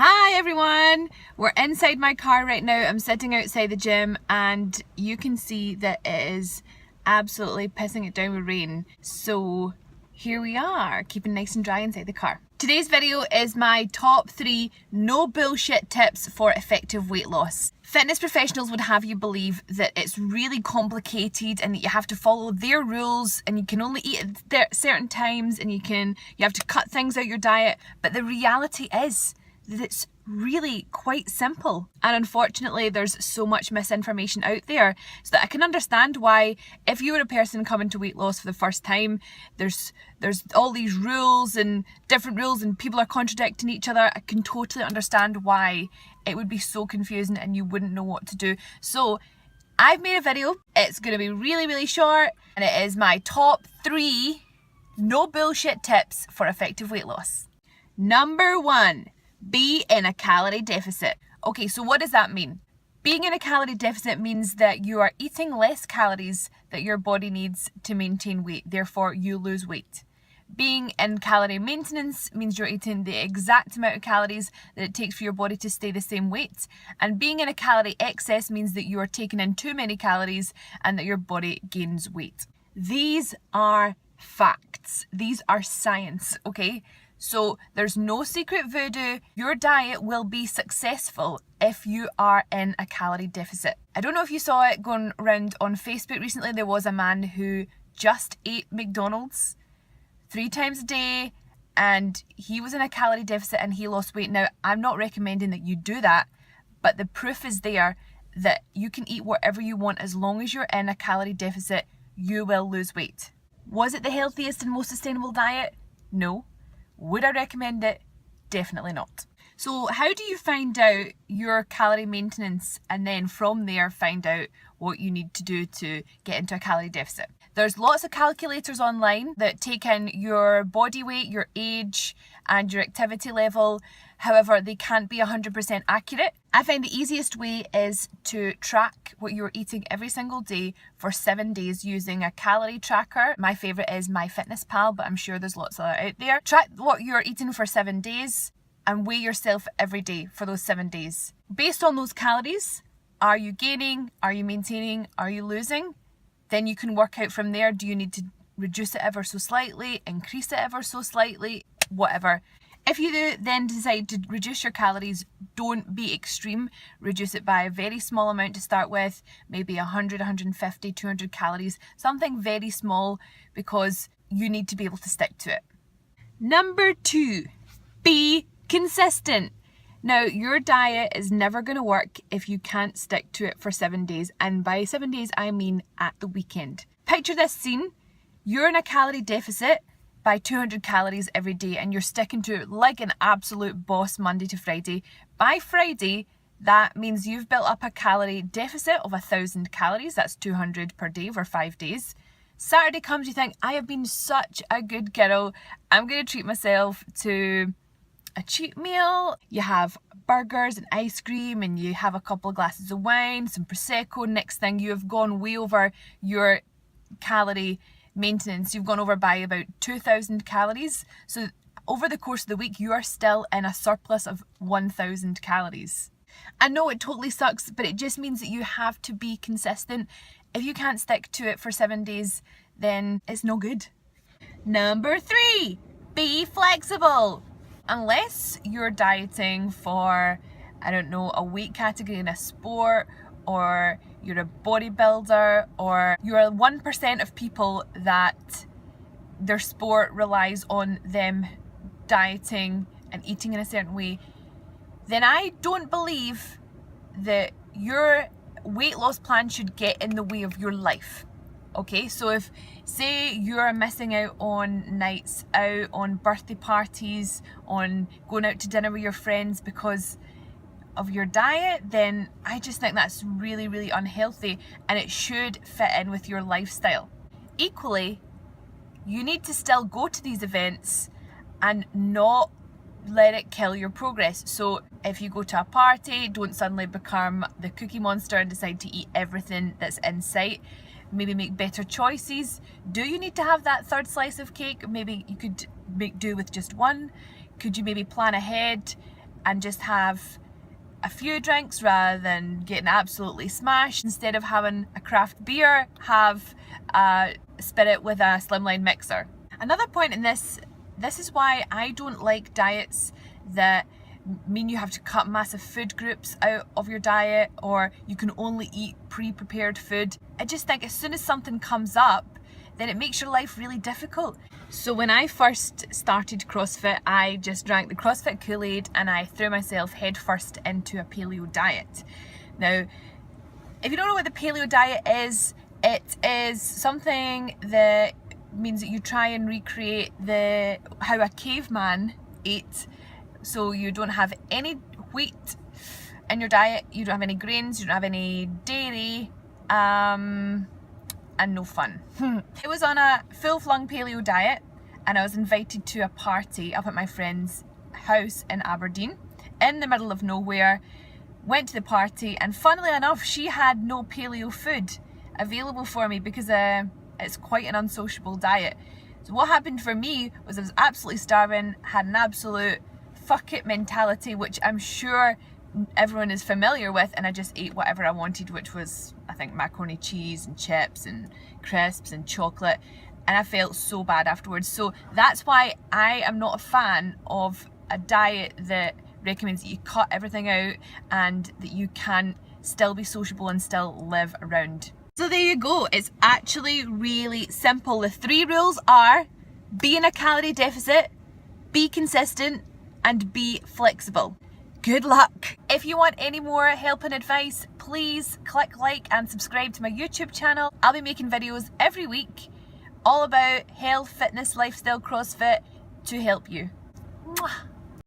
Hi everyone! We're inside my car right now. I'm sitting outside the gym and you can see that it is absolutely pissing it down with rain. So here we are, keeping nice and dry inside the car. Today's video is my top 3 no bullshit tips for effective weight loss. Fitness professionals would have you believe that it's really complicated and that you have to follow their rules and you can only eat at certain times and you have to cut things out your diet, but the reality is that it's really quite simple. And unfortunately there's so much misinformation out there, so that I can understand why, if you were a person coming to weight loss for the first time, there's all these rules and different rules and people are contradicting each other. I can totally understand why it would be so confusing and you wouldn't know what to do. So I've made a video. It's going to be really short and it is my top 3 no bullshit tips for effective weight loss. Number 1. Be in a calorie deficit. Okay, so what does that mean? Being in a calorie deficit means that you are eating less calories that your body needs to maintain weight, therefore you lose weight. Being in calorie maintenance means you're eating the exact amount of calories that it takes for your body to stay the same weight. And being in a calorie excess means that you are taking in too many calories and that your body gains weight. These are facts. These are science, okay? So there's no secret voodoo. Your diet will be successful if you are in a calorie deficit. I don't know if you saw it going around on Facebook recently. There was a man who just ate McDonald's 3 times a day and he was in a calorie deficit and he lost weight. Now, I'm not recommending that you do that, but the proof is there that you can eat whatever you want as long as you're in a calorie deficit, you will lose weight. Was it the healthiest and most sustainable diet? No. Would I recommend it? Definitely not. So how do you find out your calorie maintenance and then from there find out what you need to do to get into a calorie deficit? There's lots of calculators online that take in your body weight, your age and your activity level. However, they can't be 100% accurate. I find the easiest way is to track what you're eating every single day for 7 days using a calorie tracker. My favourite is MyFitnessPal, but I'm sure there's lots of that out there. Track what you're eating for 7 days and weigh yourself every day for those 7 days. Based on those calories, are you gaining? Are you maintaining? Are you losing? Then you can work out from there. Do you need to reduce it ever so slightly, increase it ever so slightly, whatever. If you do then decide to reduce your calories, don't be extreme. Reduce it by a very small amount to start with, maybe 100, 150, 200 calories, something very small, because you need to be able to stick to it. Number 2, be consistent. Now, your diet is never going to work if you can't stick to it for 7 days. And by 7 days, I mean at the weekend. Picture this scene. You're in a calorie deficit by 200 calories every day and you're sticking to it like an absolute boss Monday to Friday. By Friday, that means you've built up a calorie deficit of 1,000 calories. That's 200 per day for 5 days. Saturday comes, you think, I have been such a good girl. I'm going to treat myself to a cheat meal. You have burgers and ice cream and you have a couple of glasses of wine, some Prosecco. Next thing, you have gone way over your calorie maintenance. You've gone over by about 2,000 calories. So over the course of the week, you are still in a surplus of 1,000 calories. I know it totally sucks, but it just means that you have to be consistent. If you can't stick to it for 7 days, then it's no good. Number 3, be flexible. Unless you're dieting for, I don't know, a weight category in a sport, or you're a bodybuilder, or you're 1% of people that their sport relies on them dieting and eating in a certain way, then I don't believe that your weight loss plan should get in the way of your life. Okay, so if, say, you're missing out on nights out, on birthday parties, on going out to dinner with your friends because of your diet, then I just think that's really unhealthy and it should fit in with your lifestyle. Equally, you need to still go to these events and not let it kill your progress. So if you go to a party, don't suddenly become the cookie monster and decide to eat everything that's in sight. Maybe make better choices. Do you need to have that 3rd slice of cake? Maybe you could make do with just one. Could you maybe plan ahead and just have a few drinks rather than getting absolutely smashed. Instead of having a craft beer, have a spirit with a slimline mixer. Another point in this is why I don't like diets that mean you have to cut massive food groups out of your diet, or you can only eat pre-prepared food. I just think as soon as something comes up, then it makes your life really difficult. So when I first started CrossFit, I just drank the CrossFit Kool-Aid and I threw myself headfirst into a paleo diet. Now, if you don't know what the paleo diet is, it is something that means that you try and recreate how a caveman ate. So you don't have any wheat in your diet, you don't have any grains, you don't have any dairy, and no fun. I was on a full-flung paleo diet and I was invited to a party up at my friend's house in Aberdeen in the middle of nowhere. Went to the party and funnily enough she had no paleo food available for me because it's quite an unsociable diet. So what happened for me was I was absolutely starving, had an absolute fuck it mentality, which I'm sure everyone is familiar with, and I just ate whatever I wanted, which was, I think, macaroni cheese and chips and crisps and chocolate, and I felt so bad afterwards. So that's why I am not a fan of a diet that recommends that you cut everything out and that you can still be sociable and still live around. So there you go, it's actually really simple. The 3 rules are: be in a calorie deficit, be consistent, and be flexible. Good luck! If you want any more help and advice, please click like and subscribe to my YouTube channel. I'll be making videos every week all about health, fitness, lifestyle, CrossFit to help you. Mwah.